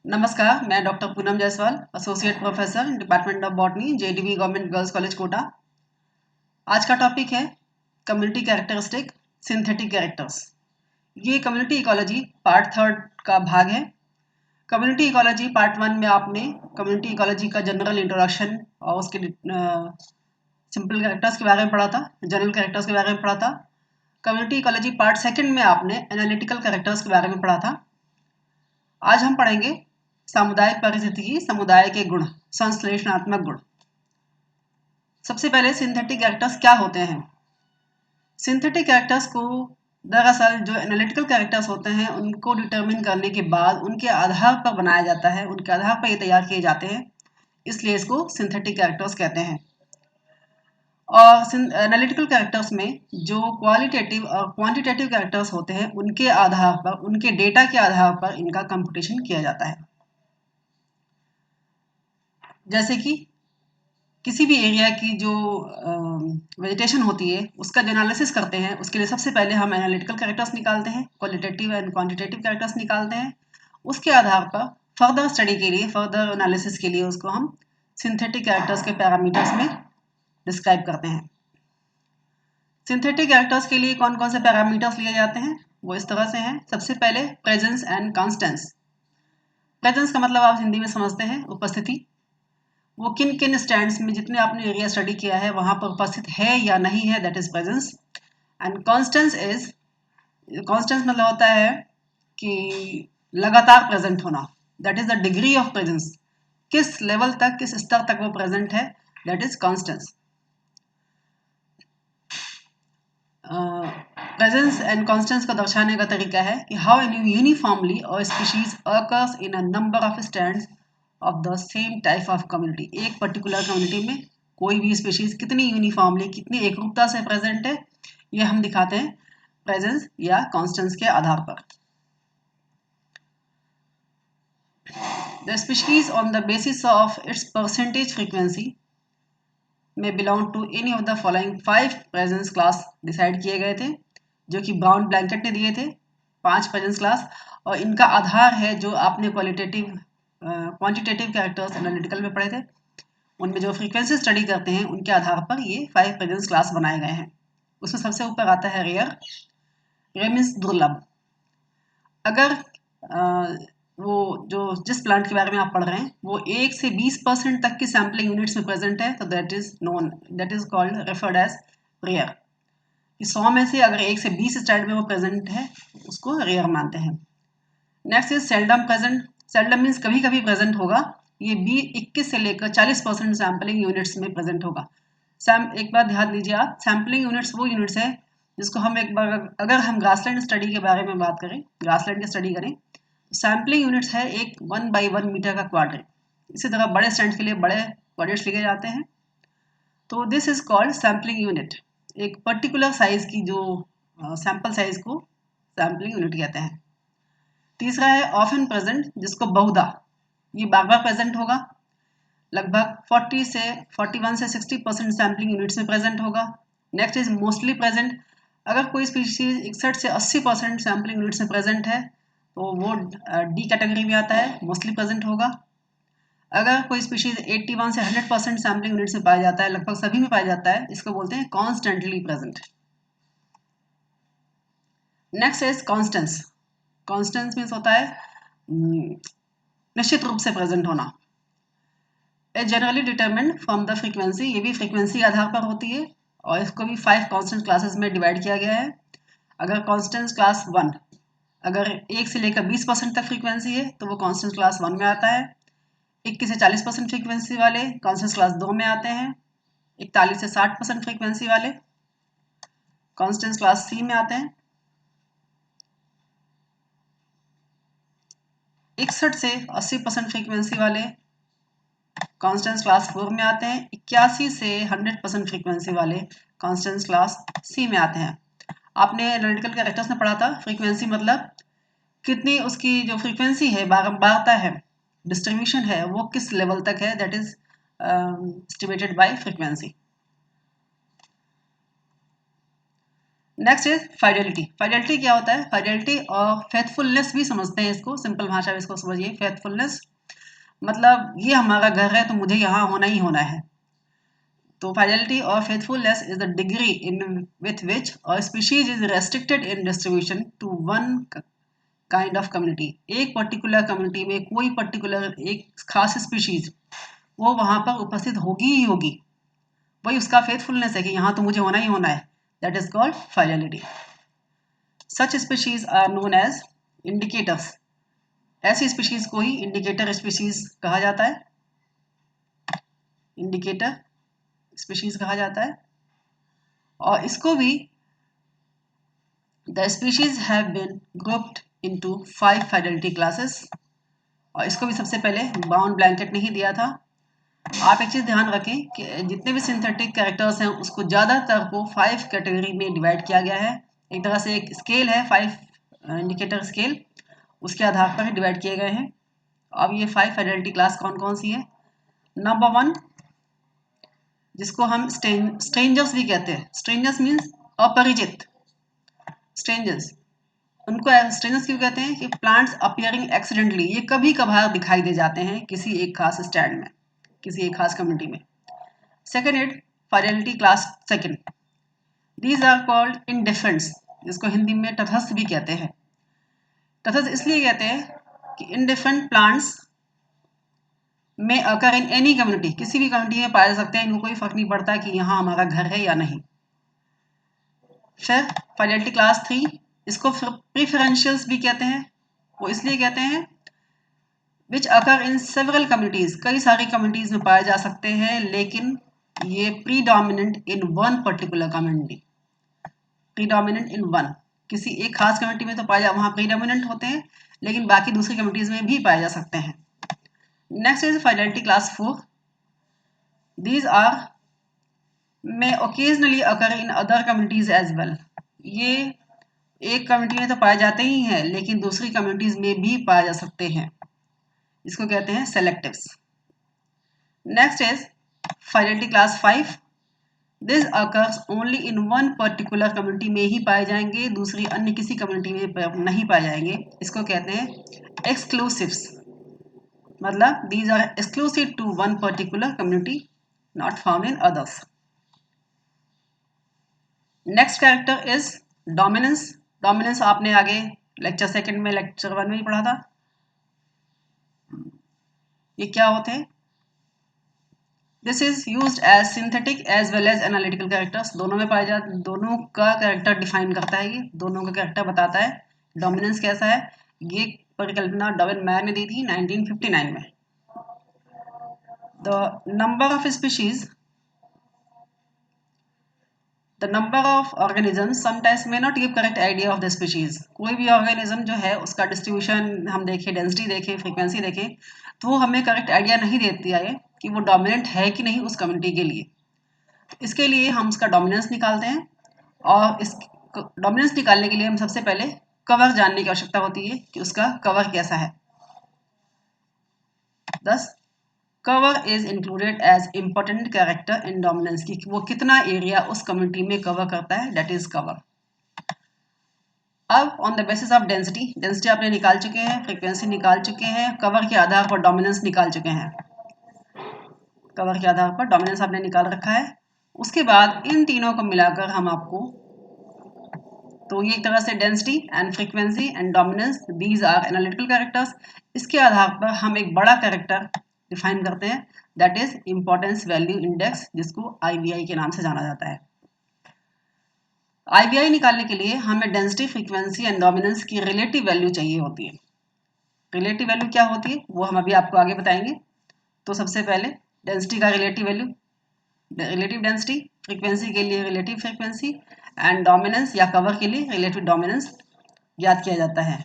नमस्कार, मैं doctor Poonam Jaiswal, associate professor department of botany, JDV government girls college Kota. आज का टॉपिक है कम्युनिटी कैरेक्टरिस्टिक सिंथेटिक कैरेक्टर्स। ये कम्युनिटी इकोलॉजी पार्ट थर्ड का भाग है। कम्युनिटी इकोलॉजी पार्ट वन में आपने कम्युनिटी इकोलॉजी का जनरल इंट्रोडक्शन और उसके सिंपल कैरेक्टर्स के बारे में पढ़ा था, जनरल कैरेक्टर्स के बारे में पढ़ा था। कम्युनिटी इकोलॉजी पार्ट सेकंड में आपने एनालिटिकल कैरेक्टर्स के बारे में पढ़ा था। आज हम पढ़ेंगे सामुदायिक परिस्थिति, समुदाय के गुण, संश्लेषणात्मक गुण। सबसे पहले सिंथेटिक कैरेक्टर्स क्या होते हैं। सिंथेटिक कैरेक्टर्स को दरअसल जो एनालिटिकल कैरेक्टर्स होते हैं उनको डिटरमिन करने के बाद उनके आधार पर बनाया जाता है, उनके आधार पर ये तैयार किए जाते हैं, इसलिए इसको सिंथेटिक कैरेक्टर्स कहते हैं। और एनालिटिकल कैरेक्टर्स में जो क्वालिटेटिव और क्वांटिटेटिव कैरेक्टर्स होते हैं उनके आधार पर, उनके डेटा के आधार पर इनका कंप्यूटेशन किया जाता है। जैसे कि किसी भी एरिया की जो वेजिटेशन होती है उसका जो एनालिसिस करते हैं उसके लिए सबसे पहले हम एनालिटिकल कैरेक्टर्स निकालते हैं, क्वालिटेटिव एंड क्वांटिटेटिव कैरेक्टर्स निकालते हैं। उसके आधार पर फर्दर स्टडी के लिए, फर्दर एनालिसिस के लिए उसको हम सिंथेटिक कैरेक्टर्स के पैरामीटर्स में डिस्क्राइब करते हैं। सिंथेटिक कैरेक्टर्स के लिए कौन कौन से पैरामीटर्स लिए जाते हैं वो इस तरह से हैं। सबसे पहले प्रेजेंस एंड कॉन्स्टेंस। प्रेजेंस का मतलब आप हिंदी में समझते हैं, उपस्थिति। वो किन किन स्टैंड्स में, जितने आपने एरिया स्टडी किया है वहां पर उपस्थित है या नहीं है, that is presence. And Constance मतलब होता है कि लगातार प्रेजेंट होना, that is the degree of presence. किस लेवल तक, किस स्तर तक वो प्रेजेंट है, that is Constance. Presence and Constance को दर्शाने का तरीका है कि हाउ यूनिफॉर्मली और species occurs in a number of stands of the same type of community. एक पर्टिकुलर कम्युनिटी में कोई भी स्पीशीज कितनी यूनिफॉर्मली, कितनी एकरूपता से प्रेजेंट है, ये हम दिखाते हैं प्रेजेंस या कॉन्स्टेंस के आधार पर। The species on the basis of its percentage frequency में belong to any of the following 5 presence class decide किए गए थे, जो कि ब्राउन ब्लैंकेट ने दिए थे 5 प्रेजेंस क्लास। और इनका आधार है जो आपने क्वालिटेटिव क्वांटिटेटिव कैरेक्टर्स एनालिटिकल में पढ़े थे, उनमें जो फ्रीक्वेंसी स्टडी करते हैं उनके आधार पर ये 5 प्रेजेंस क्लास बनाए गए हैं। उसमें सबसे ऊपर आता है रेयर। रेयर मीन्स दुर्लभ। अगर वो जो जिस प्लांट के बारे में आप पढ़ रहे हैं वो 1 से 20% तक की सैम्पलिंग यूनिट्स में प्रेजेंट है तो that is called referred as rare. 100 में से अगर 1 से 20 स्टैंड में वो प्रेजेंट है उसको रेयर मानते हैं। Next is seldom present. Seldom means कभी कभी प्रेजेंट होगा। ये 21 से लेकर 40% सैम्पलिंग यूनिट्स में प्रेजेंट होगा। एक बार ध्यान दीजिए आप, सैम्पलिंग यूनिट्स वो यूनिट्स है जिसको हम एक बार, अगर हम ग्रासलैंड स्टडी के बारे में बात करें, ग्रासलैंड की स्टडी करें, सैम्पलिंग यूनिट्स है एक 1/1 मीटर का क्वाड्रेंट। इसी तरह बड़े स्टैंड के लिए बड़े क्वाड्रेंट्स लिखे जाते हैं। तो this is called sampling unit. एक पर्टिकुलर साइज की जो सैंपल साइज को सैम्पलिंग यूनिट कहते हैं। तीसरा है ऑफन प्रेजेंट, जिसको बहुधा, ये बार बार प्रेजेंट होगा। लगभग 41 से 60% सैम्पलिंग यूनिट्स में प्रेजेंट होगा। Next is mostly present. अगर कोई स्पीशीज 61 से 80% सैम्पलिंग यूनिट्स में प्रेजेंट है तो वो डी कैटेगरी में आता है, मोस्टली प्रेजेंट होगा। अगर कोई स्पीशीज 81 से 100% सैम्पलिंग यूनिट्स में पाया जाता है, लगभग सभी में पाया जाता है, इसको बोलते हैं constantly present. Next is Constance. Constance means होता है निश्चित रूप से प्रेजेंट होना। Is generally determined from the frequency. ये भी फ्रीक्वेंसी के आधार पर होती है और इसको भी 5 कॉन्स्टेंट क्लासेस में डिवाइड किया गया है। अगर कॉन्स्टेंट क्लास 1 अगर 1 से लेकर 20% तक फ्रीक्वेंसी है तो वो कॉन्स्टेंट क्लास 1 में आता है। 21 से 40% फ्रीक्वेंसी वाले कॉन्स्टेंट क्लास 2 में आते हैं। 41 से 60% फ्रीक्वेंसी वाले कॉन्स्टेंट क्लास सी में आते हैं। 61 से 80% फ्रीक्वेंसी वाले कॉन्स्टेंट क्लास 4 में आते हैं। 81 से 100% फ्रीक्वेंसी वाले कॉन्स्टेंट क्लास सी में आते हैं। आपने एनालिटिकल कैरेक्टर्स में पढ़ा था, फ्रीक्वेंसी मतलब कितनी उसकी जो फ्रीक्वेंसी है, बारंबारता है, डिस्ट्रीब्यूशन है, वो किस लेवल तक है, that is estimated by frequency. Next is fidelity. Fidelity क्या होता है? फाइडेलिटी और फेथफुलनेस भी समझते हैं इसको, सिंपल भाषा में इसको समझिए। फेथफुलनेस मतलब ये हमारा घर है तो मुझे यहाँ होना ही होना है। तो फाइडेलिटी और faithfulness is the degree in with which a species is restricted in distribution to one kind of community. एक पर्टिकुलर कम्युनिटी में कोई पर्टिकुलर एक खास स्पीशीज वो वहां पर उपस्थित होगी ही होगी, वही उसका फेथफुलनेस है कि यहाँ तो मुझे होना ही होना है। That is called fidelity. Such species are known as indicators. ऐसी स्पीशीज को ही इंडिकेटर स्पीशीज कहा जाता है, इंडिकेटर स्पीशीज कहा जाता है। और इसको भी the species have been grouped into 5 fidelity classes. और इसको भी सबसे पहले बाउंड ब्लैंकेट ने ही दिया था। आप एक चीज़ ध्यान रखें कि जितने भी सिंथेटिक कैरेक्टर्स हैं उसको ज़्यादातर को 5 कैटेगरी में डिवाइड किया गया है। एक तरह से एक स्केल है 5 इंडिकेटर स्केल, उसके आधार पर ही डिवाइड किए गए हैं। अब ये 5 फाइडेलिटी क्लास कौन कौन सी है? नंबर 1 जिसको हम स्ट्रेंजर्स भी कहते हैं। स्ट्रेंजर्स मीन्स अपरिचित। स्ट्रेंजर्स, उनको स्ट्रेंजर्स क्यों कहते हैं? कि प्लांट्स अपीयरिंग एक्सीडेंटली, ये कभी कभार दिखाई दे जाते हैं किसी एक खास स्टैंड में, किसी एक खास कम्युनिटी में। Second it fidelity class second, these are called indifferents, जिसको हिंदी में तटस्थ भी कहते हैं। तटस्थ इसलिए कहते हैं कि इनडिफरेंट प्लांट्स में अकर इन एनी कम्युनिटी, किसी भी कम्युनिटी में पाए जा सकते हैं, इनको कोई फर्क नहीं पड़ता कि यहाँ हमारा घर है या नहीं। फिर फाइडेलिटी क्लास 3, इसको प्रीफरेंशियल्स भी कहते हैं। वो इसलिए कहते हैं विच अकर इन सेवरल कम्युनिटीज, कई सारी कम्युनिटीज में पाए जा सकते हैं, लेकिन ये predominant in one particular community. Predominant in one, किसी एक खास कम्युनिटी में तो पाए जा, वहाँ प्रीडोमिनेंट होते हैं, लेकिन बाकी दूसरी कम्युनिटीज में भी पाए जा सकते हैं। Next is fidelity class 4, these are may occasionally occur in other communities as well। ये एक कम्युनिटी में तो पाए जाते ही हैं, लेकिन दूसरी कम्युनिटीज में भी पाए जा सकते हैं, इसको कहते हैं selectives. Next is fidelity class 5, this occurs only in one particular community में ही पाए जाएंगे, दूसरी अन्य किसी कम्युनिटी में नहीं पाए जाएंगे। इसको कहते हैं एक्सक्लूसिव्स, मतलब these are exclusive to one particular community, not found in others. Next character is dominance. Dominance आपने आगे लेक्चर सेकंड में, लेक्चर 1 में ही पढ़ा था। ये क्या होते हैं? This is used as synthetic as well as analytical characters, दोनों में पाए जाते, दोनों का कैरेक्टर डिफाइन करता है, ये दोनों का कैरेक्टर बताता है डोमिनेंस कैसा है। ये परिकल्पना डॉबिन मैयर ने दी थी 1959 में। The number of species, The number of organisms sometimes may not give correct idea of the species। कोई भी ऑर्गेनिज्म जो है उसका डिस्ट्रीब्यूशन हम देखें, डेंसिटी देखें, फ्रीक्वेंसी देखें, तो वो हमें करेक्ट आइडिया नहीं देती है कि वो डोमिनेंट है कि नहीं उस कम्युनिटी के लिए। इसके लिए हम उसका डोमिनेंस निकालते हैं, और इस डोमिनेंस निकालने के लिए हम सबसे पहले कवर जानने की आवश्यकता होती है कि उसका कवर कैसा है। This cover is included as important character in dominance, की वो कितना एरिया उस कम्युनिटी में कवर करता है, दैट इज कवर। अब on the basis of density, density आपने निकाल चुके हैं, फ्रीक्वेंसी निकाल चुके हैं, कवर के आधार पर डोमिनेंस निकाल चुके हैं। कवर के आधार पर डोमिनेंस आपने निकाल रखा है। उसके बाद इन तीनों को मिलाकर हम आपको, तो ये एक तरह से density and frequency and dominance, these are analytical characters. इसके आधार पर हम एक बड़ा कैरेक्टर डिफाइन करते हैं, that is importance value index, जिसको IVI के नाम से जाना जाता है। IVI निकालने के लिए हमें डेंसिटी, फ्रीक्वेंसी एंड डोमिनेंस की रिलेटिव वैल्यू चाहिए होती है। रिलेटिव वैल्यू क्या होती है वो हम अभी आपको आगे बताएंगे। तो सबसे पहले डेंसिटी का relative value, relative density, frequency के लिए रिलेटिव फ्रीक्वेंसी एंड डोमिनेंस या कवर के लिए रिलेटिव डोमिनेंस ज्ञात किया जाता है।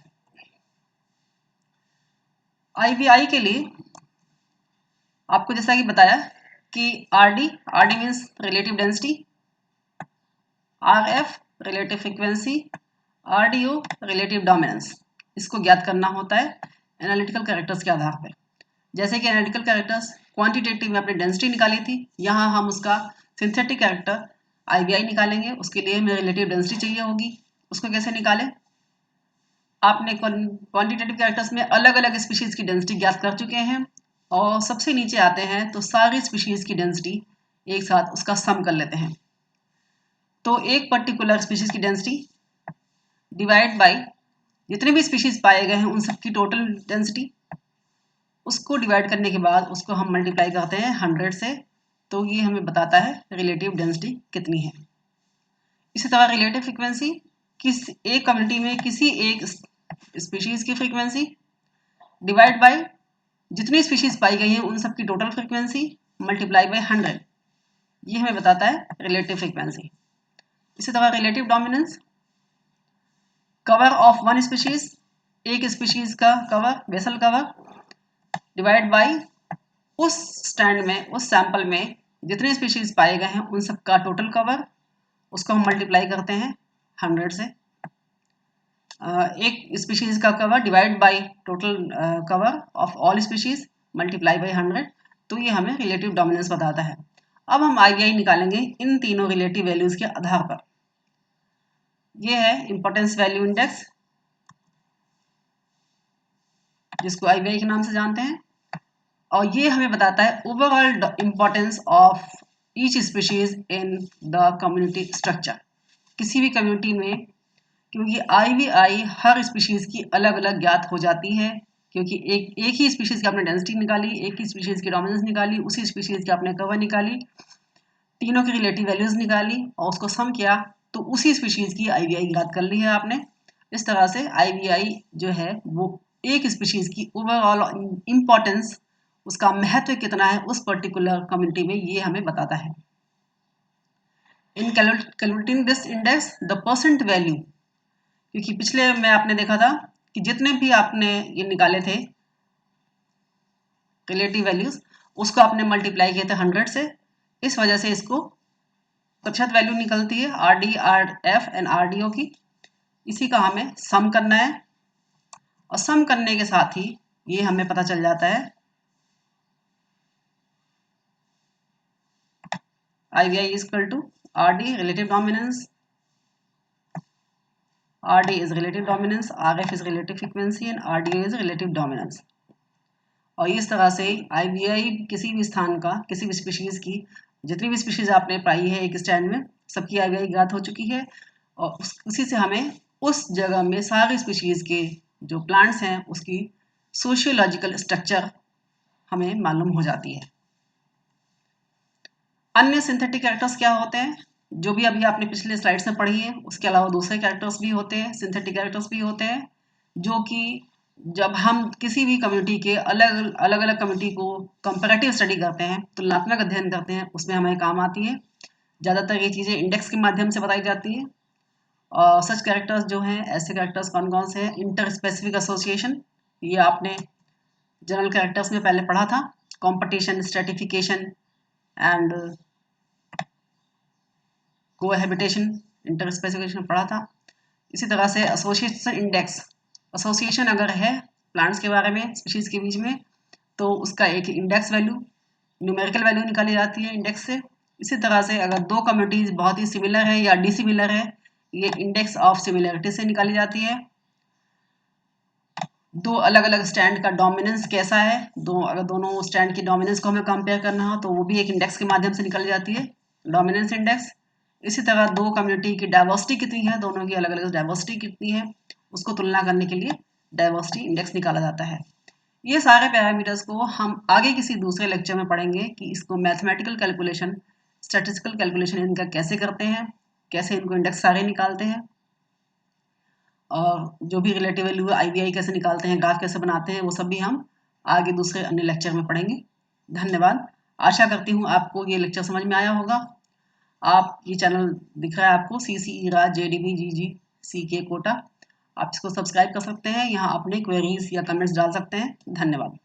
IVI के लिए आपको जैसा कि बताया कि RD means relative density, RF relative frequency, RDO relative dominance, इसको ज्ञात करना होता है एनालिटिकल कैरेक्टर्स के आधार पर। जैसे कि एनालिटिकल कैरेक्टर्स क्वांटिटेटिव में अपनी डेंसिटी निकाली थी, यहाँ हम उसका सिंथेटिक कैरेक्टर IVI निकालेंगे, उसके लिए हमें रिलेटिव डेंसिटी चाहिए होगी। उसको कैसे निकालें? आपने क्वांटिटेटिव कैरेक्टर्स में अलग अलग स्पीशीज की डेंसिटी ज्ञात कर चुके हैं और सबसे नीचे आते हैं तो सारी स्पीशीज की डेंसिटी एक साथ उसका सम कर लेते हैं। तो एक पर्टिकुलर स्पीशीज की डेंसिटी डिवाइड बाय जितने भी स्पीशीज पाए गए हैं उन सबकी टोटल डेंसिटी, उसको डिवाइड करने के बाद उसको हम मल्टीप्लाई करते हैं 100 से, तो ये हमें बताता है रिलेटिव डेंसिटी कितनी है। इसी तरह रिलेटिव फ्रीक्वेंसी किस एक कम्युनिटी में किसी एक स्पीशीज की फ्रीक्वेंसी डिवाइड बाय जितनी स्पीशीज पाई गई हैं उन सबकी टोटल फ्रीक्वेंसी मल्टीप्लाई बाय 100, ये हमें बताता है रिलेटिव फ्रीक्वेंसी। इसी तरह relative dominance cover of one species, एक स्पीशीज का cover vessel cover divide by उस स्टैंड में उस सैंपल में जितने स्पीशीज पाए गए हैं उन सबका टोटल कवर, उसको हम मल्टीप्लाई करते हैं 100 से। एक स्पीशीज का cover divide by total cover of all species multiply by 100, तो ये हमें रिलेटिव डोमिनेंस बताता है। अब हम IVI निकालेंगे इन तीनों रिलेटिव वैल्यूज के आधार पर। ये है इंपॉर्टेंस वैल्यू इंडेक्स, जिसको IVI के नाम से जानते हैं, और ये हमें बताता है overall importance of each species in the community structure, किसी भी कम्युनिटी में, क्योंकि IVI हर स्पीशीज की अलग अलग ज्ञात हो जाती है, क्योंकि एक ही स्पीशीज की आपने डेंसिटी निकाली, एक ही स्पीशीज की डोमिनेंस निकाली, उसी स्पीशीज की आपने कवर निकाली, तीनों की रिलेटिव वैल्यूज निकाली और उसको सम किया, तो उसी स्पीशीज की IVI ज्ञात कर ली है आपने। इस तरह से IVI जो है वो एक स्पीशीज की ओवरऑल इंपॉर्टेंस, उसका महत्व कितना है उस पर्टिकुलर कम्युनिटी में, ये हमें बताता है। इन calculating this index the percent value, क्योंकि पिछले में आपने देखा था कि जितने भी आपने ये निकाले थे रिलेटिव वैल्यूज, उसको आपने मल्टीप्लाई किए थे 100 से, इस वजह से इसको प्रतिशत वैल्यू निकलती है RD RF एंड RDO की। इसी का हमें सम करना है और सम करने के साथ ही ये हमें पता चल जाता है IVI is equal to RD relative dominance, RD is relative dominance, RF is relative frequency and RDO is relative dominance। और इस तरह से IVI किसी भी स्थान का, किसी भी स्पीशीज की, जितनी भी स्पीशीज आपने पाई है एक स्टैंड में, सबकी IVI ज्ञात हो चुकी है और उसी से हमें उस जगह में सारी स्पीशीज के जो प्लांट्स हैं उसकी सोशियोलॉजिकल स्ट्रक्चर हमें मालूम हो जाती है। अन्य सिंथेटिक कैरेक्टर्स क्या होते हैं, जो भी अभी आपने पिछले स्लाइड्स में पढ़ी है, उसके अलावा दूसरे कैरेक्टर्स भी होते हैं, सिंथेटिक कैरेक्टर्स भी होते हैं, जो कि जब हम किसी भी कम्युनिटी के अलग अलग कम्युनिटी को कंपैरेटिव स्टडी करते हैं, तुलनात्मक अध्ययन करते हैं, उसमें हमें काम आती है। ज़्यादातर ये चीज़ें इंडेक्स के माध्यम से बताई जाती हैं। और सच कैरेक्टर्स जो हैं, ऐसे कैरेक्टर्स कौन कौन से हैं? इंटर स्पेसिफिक एसोसिएशन, ये आपने जनरल कैरेक्टर्स में पहले पढ़ा था। Competition, stratification and cohabitation, inter specification पढ़ा था। इसी तरह से एसोसिएशन इंडेक्स, एसोसिएशन अगर है प्लांट्स के बारे में, स्पीशीज के बीच में, तो उसका एक इंडेक्स वैल्यू, न्यूमेरिकल वैल्यू निकाली जाती है इंडेक्स से। इसी तरह से अगर दो कम्युनिटीज बहुत ही सिमिलर है या डिसिमिलर है, ये इंडेक्स ऑफ सिमिलरिटी से निकाली जाती है। दो अलग अलग स्टैंड का डोमिनेंस कैसा है, अगर दोनों स्टैंड की डोमिनेंस को हमें कंपेयर करना हो तो वो भी एक इंडेक्स के माध्यम से निकाली जाती है, डोमिनेंस इंडेक्स। इसी तरह दो कम्युनिटी की डाइवर्सिटी कितनी है, दोनों की अलग अलग डाइवर्सिटी कितनी है, उसको तुलना करने के लिए डाइवर्सिटी इंडेक्स निकाला जाता है। ये सारे पैरामीटर्स को हम आगे किसी दूसरे लेक्चर में पढ़ेंगे कि इसको मैथमेटिकल कैलकुलेशन, स्टैटिस्टिकल कैलकुलेशन इनका कैसे करते हैं, कैसे इनको इंडेक्स सारे निकालते हैं, और जो भी रिलेटिव वैल्यू है IVI कैसे निकालते हैं, ग्राफ कैसे बनाते हैं, वो सब भी हम आगे दूसरे अन्य लेक्चर में पढ़ेंगे। धन्यवाद। आशा करती हूँ आपको ये लेक्चर समझ में आया होगा। आप ये चैनल दिख रहा है आपको, CCE JDB GG CK Kota, आप इसको सब्सक्राइब कर सकते हैं। यहाँ अपने क्वेरीज या कमेंट्स डाल सकते हैं। धन्यवाद।